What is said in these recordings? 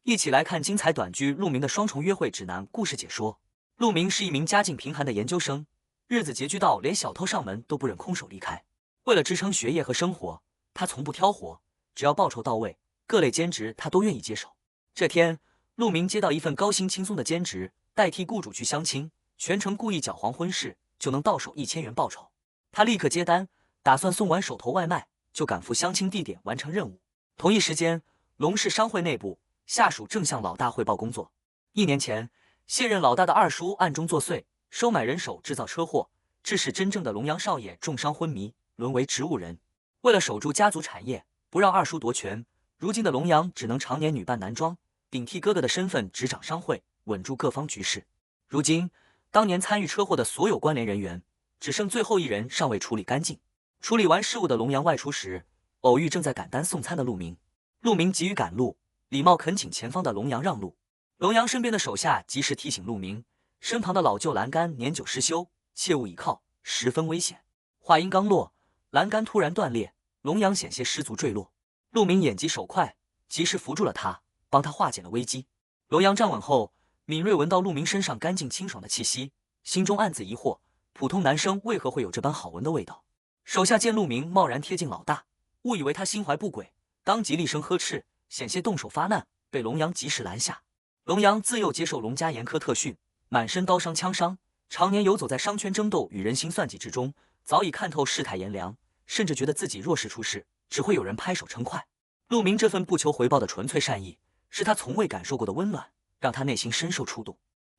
一起来看精彩短剧《陆明的双重约会指南》故事解说。陆明是一名家境贫寒的研究生，日子拮据到连小偷上门都不忍空手离开。为了支撑学业和生活，他从不挑活，只要报酬到位，各类兼职他都愿意接手。这天，陆明接到一份高薪轻松的兼职，代替雇主去相亲，全程故意搅黄婚事，就能到手1000元报酬。他立刻接单，打算送完手头外卖，就赶赴相亲地点完成任务。同一时间，龙氏商会内部，下属正向老大汇报工作。1年前，现任老大的二叔暗中作祟，收买人手制造车祸，致使真正的龙阳少爷重伤昏迷，沦为植物人。为了守住家族产业，不让二叔夺权，如今的龙阳只能常年女扮男装，顶替哥哥的身份执掌商会，稳住各方局势。如今，当年参与车祸的所有关联人员，只剩最后一人尚未处理干净。处理完事务的龙阳外出时，偶遇正在赶单送餐的陆明。陆明急于赶路，礼貌恳请前方的龙阳让路。龙阳身边的手下及时提醒陆明，身旁的老旧栏杆年久失修，切勿倚靠，十分危险。话音刚落，栏杆突然断裂，龙阳险些失足坠落。陆明眼疾手快，及时扶住了他，帮他化解了危机。龙阳站稳后，敏锐闻到陆明身上干净清爽的气息，心中暗自疑惑，普通男生为何会有这般好闻的味道？手下见陆明贸然贴近老大，误以为他心怀不轨，当即厉声呵斥，险些动手发难，被龙阳及时拦下。龙阳自幼接受龙家严苛特训，满身刀伤枪伤，常年游走在商圈争斗与人心算计之中，早已看透世态炎凉，甚至觉得自己若是出事，只会有人拍手称快。陆明这份不求回报的纯粹善意，是他从未感受过的温暖，让他内心深受触动。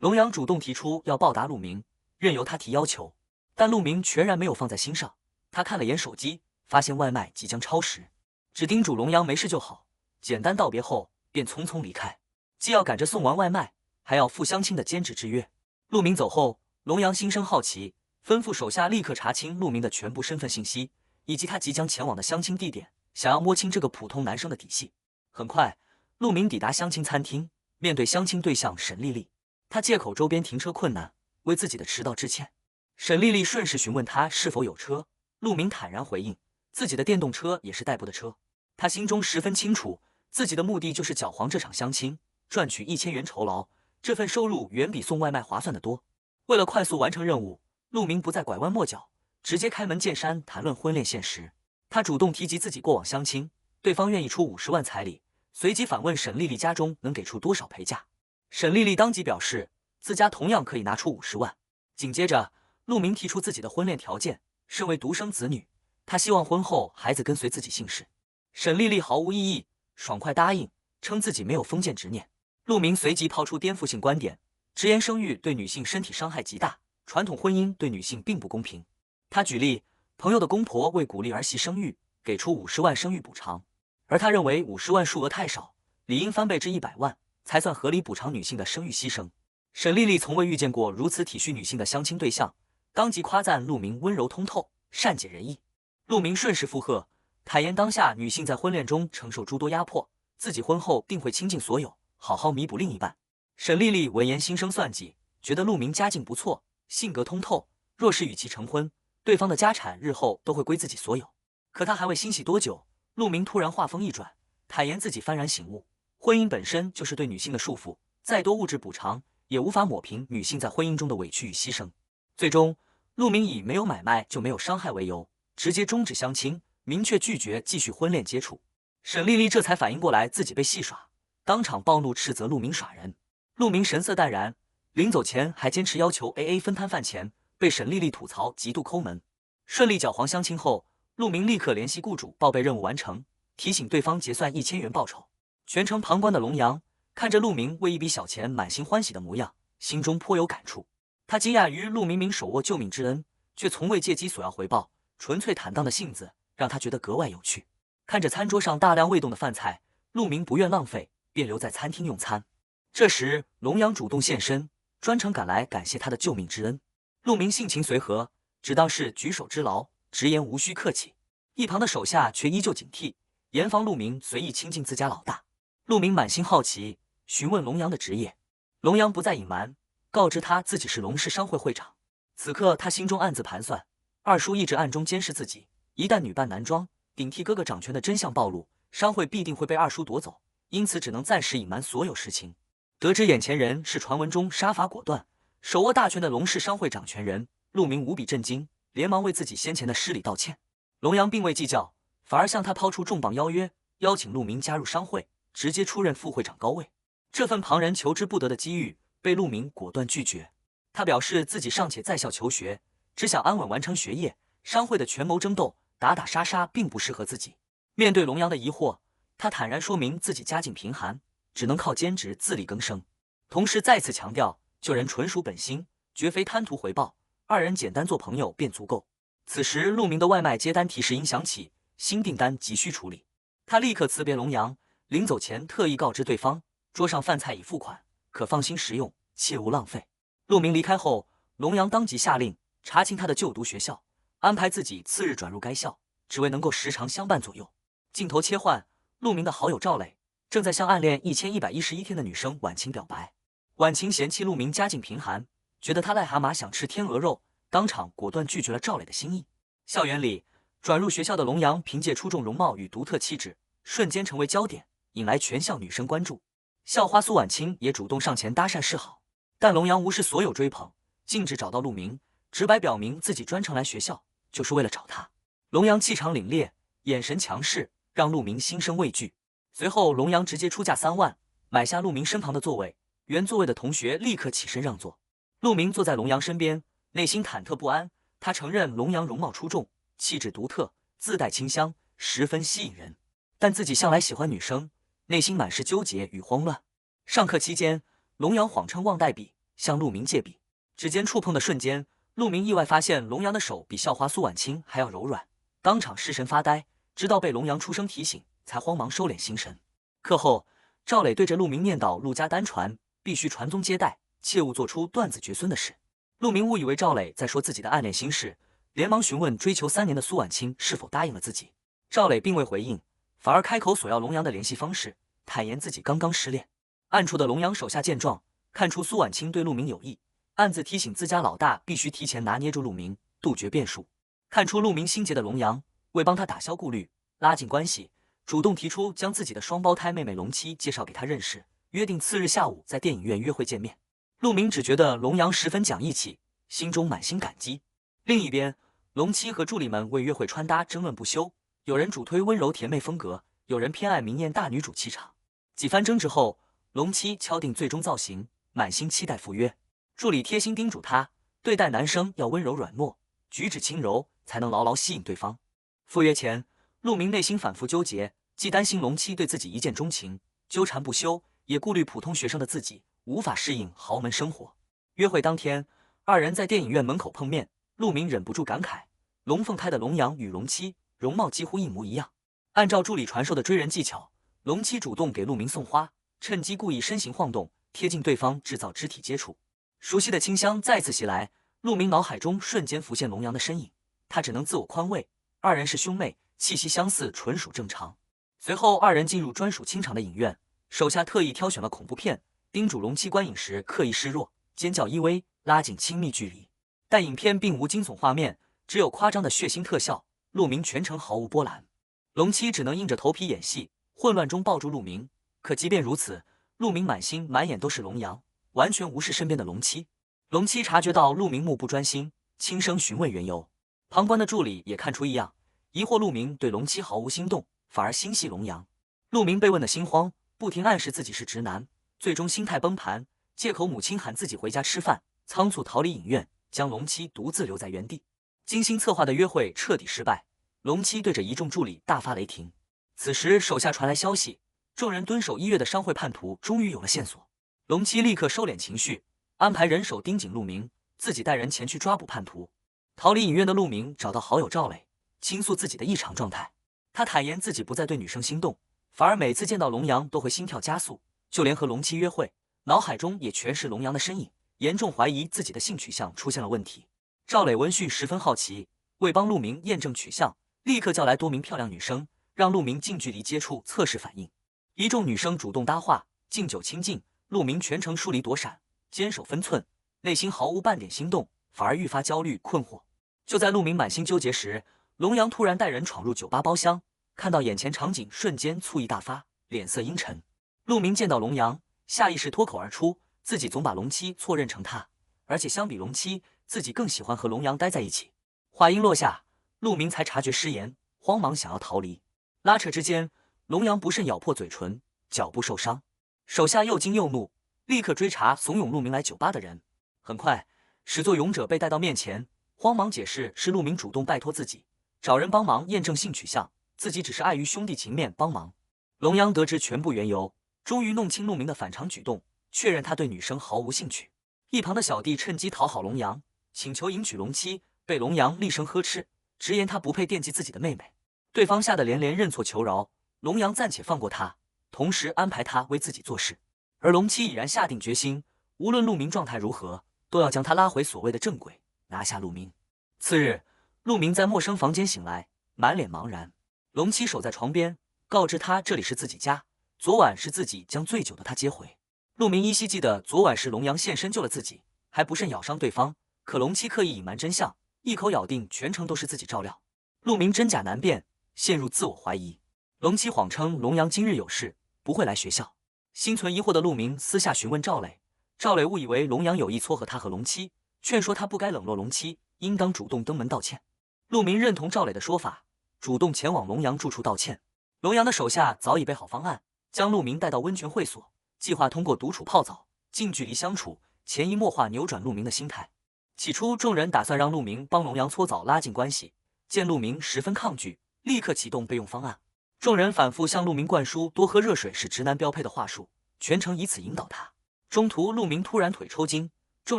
龙阳主动提出要报答陆明，任由他提要求，但陆明全然没有放在心上。他看了眼手机，发现外卖即将超时，只叮嘱龙阳没事就好，简单道别后便匆匆离开。既要赶着送完外卖，还要赴相亲的兼职之约。陆明走后，龙阳心生好奇，吩咐手下立刻查清陆明的全部身份信息，以及他即将前往的相亲地点，想要摸清这个普通男生的底细。很快，陆明抵达相亲餐厅，面对相亲对象沈丽丽，他借口周边停车困难，为自己的迟到致歉。沈丽丽顺势询问他是否有车，陆明坦然回应，自己的电动车也是代步的车。他心中十分清楚，自己的目的就是搅黄这场相亲，赚取1000元酬劳，这份收入远比送外卖划算得多。为了快速完成任务，陆明不再拐弯抹角，直接开门见山谈论婚恋现实。他主动提及自己过往相亲，对方愿意出50万彩礼，随即反问沈丽丽家中能给出多少陪嫁。沈丽丽当即表示，自家同样可以拿出50万。紧接着，陆明提出自己的婚恋条件，身为独生子女，他希望婚后孩子跟随自己姓氏。沈丽丽毫无异议，爽快答应，称自己没有封建执念。陆明随即抛出颠覆性观点，直言生育对女性身体伤害极大，传统婚姻对女性并不公平。他举例，朋友的公婆为鼓励儿媳生育，给出50万生育补偿，而他认为50万数额太少，理应翻倍至100万，才算合理补偿女性的生育牺牲。沈丽丽从未遇见过如此体恤女性的相亲对象，当即夸赞陆明温柔通透，善解人意。陆明顺势附和，坦言当下女性在婚恋中承受诸多压迫，自己婚后定会倾尽所有，好好弥补另一半。沈丽丽闻言心生算计，觉得陆明家境不错，性格通透，若是与其成婚，对方的家产日后都会归自己所有。可她还未欣喜多久，陆明突然话锋一转，坦言自己幡然醒悟，婚姻本身就是对女性的束缚，再多物质补偿也无法抹平女性在婚姻中的委屈与牺牲。最终，陆明以没有买卖就没有伤害为由，直接终止相亲，明确拒绝继续婚恋接触。沈丽丽这才反应过来自己被戏耍，当场暴怒斥责陆明耍人。陆明神色淡然，临走前还坚持要求 AA 分摊饭钱，被沈丽丽吐槽极度抠门。顺利搅黄相亲后，陆明立刻联系雇主报备任务完成，提醒对方结算1000元报酬。全程旁观的龙阳看着陆明为一笔小钱满心欢喜的模样，心中颇有感触。他惊讶于陆明手握救命之恩，却从未借机索要回报，纯粹坦荡的性子让他觉得格外有趣。看着餐桌上大量未动的饭菜，陆明不愿浪费，便留在餐厅用餐。这时，龙阳主动现身，专程赶来感谢他的救命之恩。陆明性情随和，只当是举手之劳，直言无需客气。一旁的手下却依旧警惕，严防陆明随意亲近自家老大。陆明满心好奇，询问龙阳的职业。龙阳不再隐瞒，告知他自己是龙氏商会会长。此刻他心中暗自盘算，二叔一直暗中监视自己，一旦女扮男装，顶替哥哥掌权的真相暴露，商会必定会被二叔夺走，因此只能暂时隐瞒所有实情。得知眼前人是传闻中杀伐果断、手握大权的龙氏商会掌权人，陆明无比震惊，连忙为自己先前的失礼道歉。龙阳并未计较，反而向他抛出重磅邀约，邀请陆明加入商会，直接出任副会长高位。这份旁人求之不得的机遇，被陆明果断拒绝。他表示自己尚且在校求学，只想安稳完成学业，商会的权谋争斗、打打杀杀并不适合自己。面对龙阳的疑惑，他坦然说明自己家境贫寒，只能靠兼职自力更生，同时再次强调救人纯属本心，绝非贪图回报，二人简单做朋友便足够。此时陆明的外卖接单提示音响起，新订单急需处理。他立刻辞别龙阳，临走前特意告知对方，桌上饭菜已付款，可放心食用，切勿浪费。陆明离开后，龙阳当即下令查清他的就读学校，安排自己次日转入该校，只为能够时常相伴左右。镜头切换，陆明的好友赵磊正在向暗恋1111天的女生婉晴表白。婉晴嫌弃陆明家境贫寒，觉得他癞蛤蟆想吃天鹅肉，当场果断拒绝了赵磊的心意。校园里，转入学校的龙阳凭借出众容貌与独特气质，瞬间成为焦点，引来全校女生关注。校花苏婉清也主动上前搭讪示好，但龙阳无视所有追捧，径直找到陆明，直白表明自己专程来学校就是为了找他。龙阳气场凛冽，眼神强势，让陆明心生畏惧。随后龙阳直接出价3万，买下陆明身旁的座位，原座位的同学立刻起身让座。陆明坐在龙阳身边，内心忐忑不安。他承认龙阳容貌出众，气质独特，自带清香，十分吸引人，但自己向来喜欢女生，内心满是纠结与慌乱。上课期间，龙阳谎称忘带笔，向陆明借笔。指尖触碰的瞬间，陆明意外发现龙阳的手比校花苏婉清还要柔软，当场失神发呆，直到被龙阳出声提醒，才慌忙收敛心神。课后，赵磊对着陆明念叨陆家单传，必须传宗接代，切勿做出断子绝孙的事。陆明误以为赵磊在说自己的暗恋心事，连忙询问追求3年的苏婉清是否答应了自己。赵磊并未回应，反而开口索要龙阳的联系方式，坦言自己刚刚失恋。暗处的龙阳手下见状，看出苏婉清对陆明有意，暗自提醒自家老大必须提前拿捏住陆明，杜绝变数。看出陆明心结的龙阳为帮他打消顾虑，拉近关系，主动提出将自己的双胞胎妹妹龙七介绍给他认识，约定次日下午在电影院约会见面。陆明只觉得龙阳十分讲义气，心中满心感激。另一边，龙七和助理们为约会穿搭争论不休，有人主推温柔甜妹风格，有人偏爱明艳大女主气场。几番争执后，龙七敲定最终造型，满心期待赴约。助理贴心叮嘱他，对待男生要温柔软糯，举止轻柔，才能牢牢吸引对方。赴约前，陆明内心反复纠结，既担心龙七对自己一见钟情，纠缠不休，也顾虑普通学生的自己无法适应豪门生活。约会当天，二人在电影院门口碰面，陆明忍不住感慨，龙凤胎的龙阳与龙七容貌几乎一模一样。按照助理传授的追人技巧，龙七主动给陆明送花，趁机故意身形晃动，贴近对方制造肢体接触。熟悉的清香再次袭来，陆明脑海中瞬间浮现龙阳的身影，他只能自我宽慰，二人是兄妹，气息相似，纯属正常。随后二人进入专属清场的影院，手下特意挑选了恐怖片，叮嘱龙七观影时刻意示弱，尖叫依偎，拉近亲密距离。但影片并无惊悚画面，只有夸张的血腥特效，陆明全程毫无波澜。龙七只能硬着头皮演戏，混乱中抱住陆明。可即便如此，陆明满心满眼都是龙阳，完全无视身边的龙七。龙七察觉到陆明目不专心，轻声询问缘由。旁观的助理也看出异样，疑惑陆明对龙七毫无心动，反而心系龙阳。陆明被问得心慌，不停暗示自己是直男，最终心态崩盘，借口母亲喊自己回家吃饭，仓促逃离影院，将龙七独自留在原地。精心策划的约会彻底失败，龙七对着一众助理大发雷霆。此时手下传来消息，众人蹲守1月的商会叛徒终于有了线索。龙七立刻收敛情绪，安排人手盯紧陆明，自己带人前去抓捕叛徒。逃离影院的陆明找到好友赵磊，倾诉自己的异常状态。他坦言自己不再对女生心动，反而每次见到龙阳都会心跳加速，就连和龙七约会，脑海中也全是龙阳的身影，严重怀疑自己的性取向出现了问题。赵磊闻讯十分好奇，为帮陆明验证取向，立刻叫来多名漂亮女生，让陆明近距离接触测试反应。一众女生主动搭话，敬酒亲近，陆明全程疏离躲闪，坚守分寸，内心毫无半点心动，反而愈发焦虑困惑。就在陆明满心纠结时，龙阳突然带人闯入酒吧包厢，看到眼前场景，瞬间醋意大发，脸色阴沉。陆明见到龙阳，下意识脱口而出，自己总把龙七错认成他，而且相比龙七，自己更喜欢和龙阳待在一起。话音落下，陆明才察觉失言，慌忙想要逃离。拉扯之间，龙阳不慎咬破嘴唇，脚部受伤。手下又惊又怒，立刻追查怂恿陆明来酒吧的人。很快，始作俑者被带到面前，慌忙解释是陆明主动拜托自己，找人帮忙验证性取向，自己只是碍于兄弟情面帮忙。龙阳得知全部缘由，终于弄清陆明的反常举动，确认他对女生毫无兴趣。一旁的小弟趁机讨好龙阳，请求迎娶龙七，被龙阳厉声呵斥，直言他不配惦记自己的妹妹。对方吓得连连认错求饶，龙阳暂且放过他，同时安排他为自己做事。而龙七已然下定决心，无论陆明状态如何，都要将他拉回所谓的正轨，拿下陆明。次日，陆明在陌生房间醒来，满脸茫然。龙七守在床边，告知他这里是自己家，昨晚是自己将醉酒的他接回。陆明依稀记得昨晚是龙阳现身救了自己，还不慎咬伤对方，可龙七刻意隐瞒真相，一口咬定全程都是自己照料。陆明真假难辨，陷入自我怀疑。龙七谎称龙阳今日有事，不会来学校。心存疑惑的陆明私下询问赵磊，赵磊误以为龙阳有意撮合他和龙七，劝说他不该冷落龙七，应当主动登门道歉。陆明认同赵磊的说法，主动前往龙阳住处道歉。龙阳的手下早已备好方案，将陆明带到温泉会所，计划通过独处泡澡、近距离相处，潜移默化扭转陆明的心态。起初，众人打算让陆明帮龙阳搓澡拉近关系，见陆明十分抗拒，立刻启动备用方案。众人反复向陆明灌输多喝热水是直男标配的话术，全程以此引导他。中途，陆明突然腿抽筋，众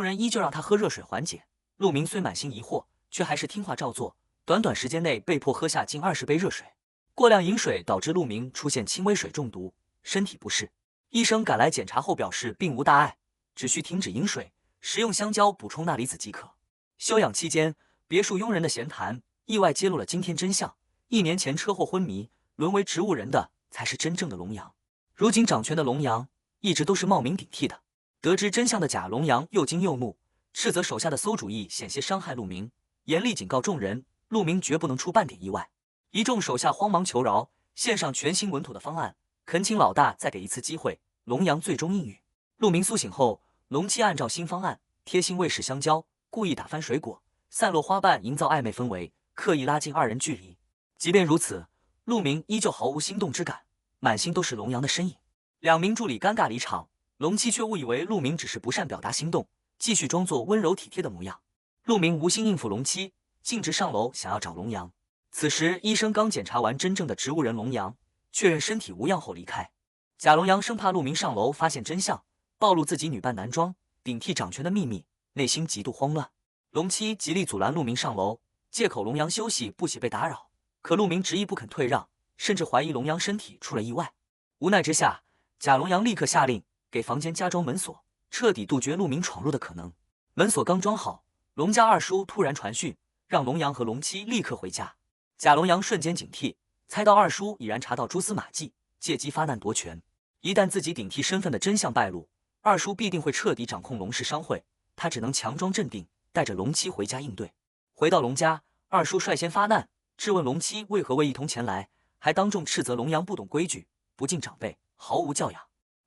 人依旧让他喝热水缓解。陆明虽满心疑惑，却还是听话照做，短短时间内被迫喝下近20杯热水。过量饮水导致陆明出现轻微水中毒，身体不适。医生赶来检查后表示并无大碍，只需停止饮水，食用香蕉补充钠离子即可。休养期间，别墅佣人的闲谈意外揭露了惊天真相：1年前车祸昏迷，沦为植物人的才是真正的龙阳。如今掌权的龙阳一直都是冒名顶替的。得知真相的假龙阳又惊又怒，斥责手下的馊主意险些伤害陆明，严厉警告众人，陆明绝不能出半点意外。一众手下慌忙求饶，献上全新稳妥的方案，恳请老大再给一次机会。龙阳最终应允。陆明苏醒后，龙七按照新方案贴心喂食香蕉，故意打翻水果，散落花瓣，营造暧昧氛围，刻意拉近2人距离。即便如此，陆明依旧毫无心动之感，满心都是龙阳的身影。2名助理尴尬离场，龙七却误以为陆明只是不善表达心动，继续装作温柔体贴的模样。陆明无心应付龙七，径直上楼想要找龙阳。此时医生刚检查完真正的植物人龙阳，确认身体无恙后离开。假龙阳生怕陆明上楼发现真相，暴露自己女扮男装顶替掌权的秘密，内心极度慌乱。龙七极力阻拦陆明上楼，借口龙阳休息不喜被打扰，可陆明执意不肯退让，甚至怀疑龙阳身体出了意外。无奈之下，假龙阳立刻下令给房间加装门锁，彻底杜绝陆明闯入的可能。门锁刚装好，龙家二叔突然传讯，让龙阳和龙七立刻回家。假龙阳瞬间警惕，猜到二叔已然查到蛛丝马迹，借机发难夺权。一旦自己顶替身份的真相败露，二叔必定会彻底掌控龙氏商会，他只能强装镇定，带着龙七回家应对。回到龙家，二叔率先发难，质问龙七为何未一同前来，还当众斥责龙阳不懂规矩，不敬长辈，毫无教养。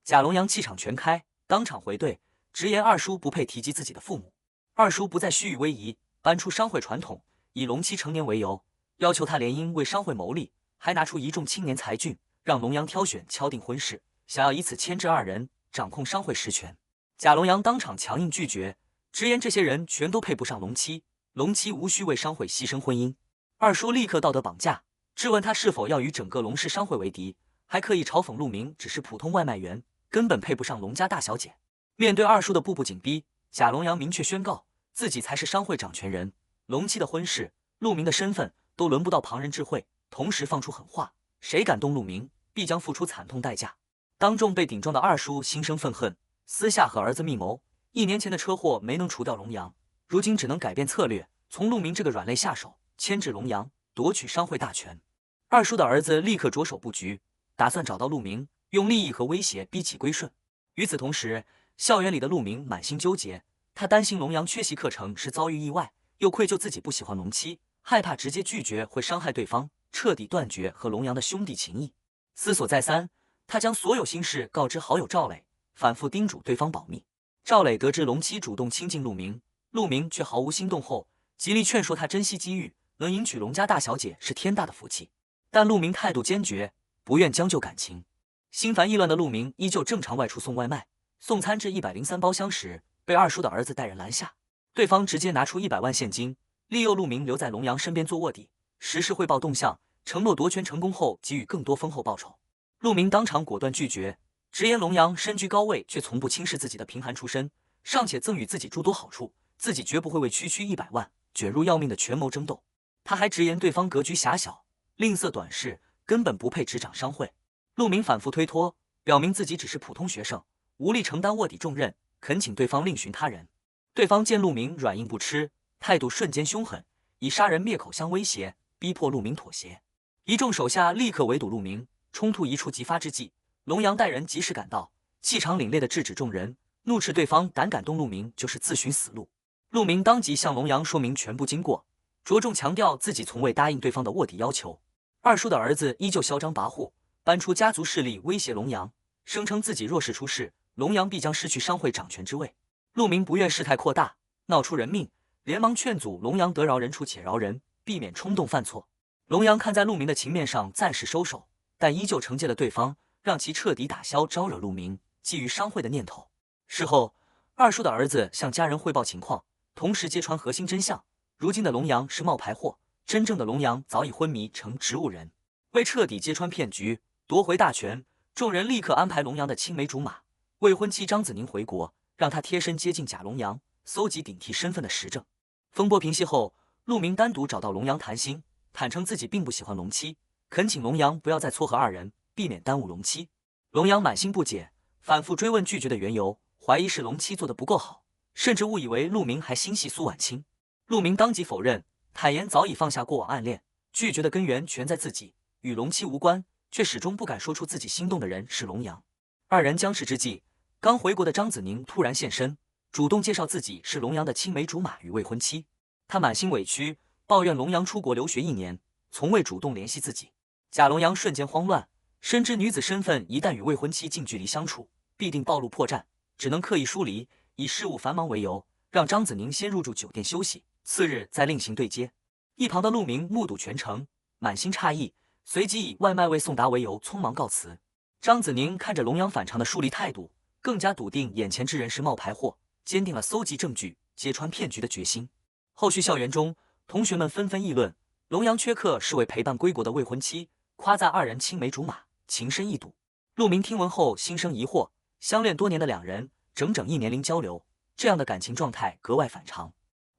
假龙阳气场全开，当场回怼，直言二叔不配提及自己的父母。二叔不再虚与委蛇，搬出商会传统，以龙七成年为由，要求他联姻为商会谋利，还拿出一众青年才俊，让龙阳挑选敲定婚事，想要以此牵制2人，掌控商会实权。假龙阳当场强硬拒绝，直言这些人全都配不上龙七，龙七无需为商会牺牲婚姻。二叔立刻道德绑架，质问他是否要与整个龙氏商会为敌，还刻意嘲讽陆明只是普通外卖员，根本配不上龙家大小姐。面对二叔的步步紧逼，假龙阳明确宣告自己才是商会掌权人，龙七的婚事、陆明的身份都轮不到旁人智慧，同时放出狠话，谁敢动陆明，必将付出惨痛代价。当众被顶撞的二叔心生愤恨，私下和儿子密谋，1年前的车祸没能除掉龙阳，如今只能改变策略，从陆明这个软肋下手，牵制龙阳，夺取商会大权。二叔的儿子立刻着手布局，打算找到陆明，用利益和威胁逼其归顺。与此同时，校园里的陆明满心纠结，他担心龙阳缺席课程是遭遇意外，又愧疚自己不喜欢龙七，害怕直接拒绝会伤害对方，彻底断绝和龙阳的兄弟情谊。思索再三，他将所有心事告知好友赵磊，反复叮嘱对方保密。赵磊得知龙七主动亲近陆明，陆明却毫无心动后，极力劝说他珍惜机遇，能迎娶龙家大小姐是天大的福气。但陆明态度坚决，不愿将就感情。心烦意乱的陆明依旧正常外出送外卖，送餐至103包厢时，被二叔的儿子带人拦下。对方直接拿出100万现金，利诱陆明留在龙阳身边做卧底，实时汇报动向，承诺夺权成功后给予更多丰厚报酬。陆明当场果断拒绝，直言龙阳身居高位，却从不轻视自己的贫寒出身，尚且赠予自己诸多好处，自己绝不会为区区100万卷入要命的权谋争斗。他还直言对方格局狭小，吝啬短视，根本不配执掌商会。陆明反复推脱，表明自己只是普通学生，无力承担卧底重任，恳请对方另寻他人。对方见陆明软硬不吃，态度瞬间凶狠，以杀人灭口相威胁，逼迫陆明妥协。一众手下立刻围堵陆明，冲突一触即发之际，龙阳带人及时赶到，气场凛冽地制止众人，怒斥对方胆敢动陆明就是自寻死路。陆明当即向龙阳说明全部经过，着重强调自己从未答应对方的卧底要求。二叔的儿子依旧嚣张跋扈，搬出家族势力威胁龙阳，声称自己若是出事，龙阳必将失去商会掌权之位。陆明不愿事态扩大，闹出人命，连忙劝阻龙阳得饶人处且饶人，避免冲动犯错。龙阳看在陆明的情面上暂时收手，但依旧惩戒了对方，让其彻底打消招惹陆明、觊觎商会的念头。事后，二叔的儿子向家人汇报情况，同时揭穿核心真相。如今的龙阳是冒牌货，真正的龙阳早已昏迷成植物人。为彻底揭穿骗局，夺回大权，众人立刻安排龙阳的青梅竹马未婚妻张子宁回国，让他贴身接近贾龙阳，搜集顶替身份的实证。风波平息后，陆明单独找到龙阳谈心，坦诚自己并不喜欢龙七，恳请龙阳不要再撮合二人，避免耽误龙七。龙阳满心不解，反复追问拒绝的缘由，怀疑是龙七做得不够好，甚至误以为陆明还心系苏婉清。陆明当即否认，坦言早已放下过往暗恋，拒绝的根源全在自己，与龙七无关，却始终不敢说出自己心动的人是龙阳。二人僵持之际，刚回国的张子宁突然现身，主动介绍自己是龙阳的青梅竹马与未婚妻。他满心委屈，抱怨龙阳出国留学1年，从未主动联系自己。贾龙阳瞬间慌乱，深知女子身份一旦与未婚妻近距离相处，必定暴露破绽，只能刻意疏离，以事务繁忙为由，让张子宁先入住酒店休息，次日再另行对接。一旁的陆明目睹全程，满心诧异，随即以外卖未送达为由匆忙告辞。张子宁看着龙阳反常的疏离态度，更加笃定眼前之人是冒牌货，坚定了搜集证据、揭穿骗局的决心。后续校园中，同学们纷纷议论龙阳缺课是为陪伴归国的未婚妻，夸赞二人青梅竹马，情深意笃。陆明听闻后心生疑惑，相恋多年的两人，整整1年零交流，这样的感情状态格外反常。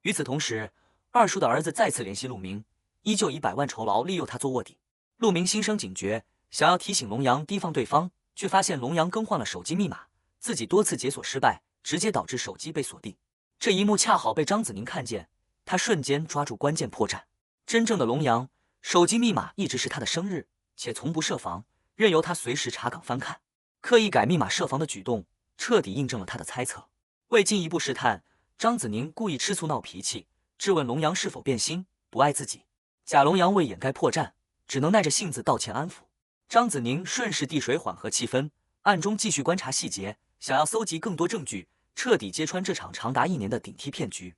与此同时，二叔的儿子再次联系陆明，依旧以100万酬劳利诱他做卧底。陆明心生警觉，想要提醒龙阳提防对方，却发现龙阳更换了手机密码，自己多次解锁失败，直接导致手机被锁定。这一幕恰好被张子宁看见，他瞬间抓住关键破绽。真正的龙阳，手机密码一直是他的生日，且从不设防，任由他随时查岗翻看。刻意改密码设防的举动，彻底印证了他的猜测。为进一步试探，张子宁故意吃醋闹脾气，质问龙阳是否变心，不爱自己。贾龙阳为掩盖破绽，只能耐着性子道歉安抚。张子宁顺势递水缓和气氛，暗中继续观察细节，想要搜集更多证据，彻底揭穿这场长达1年的顶替骗局。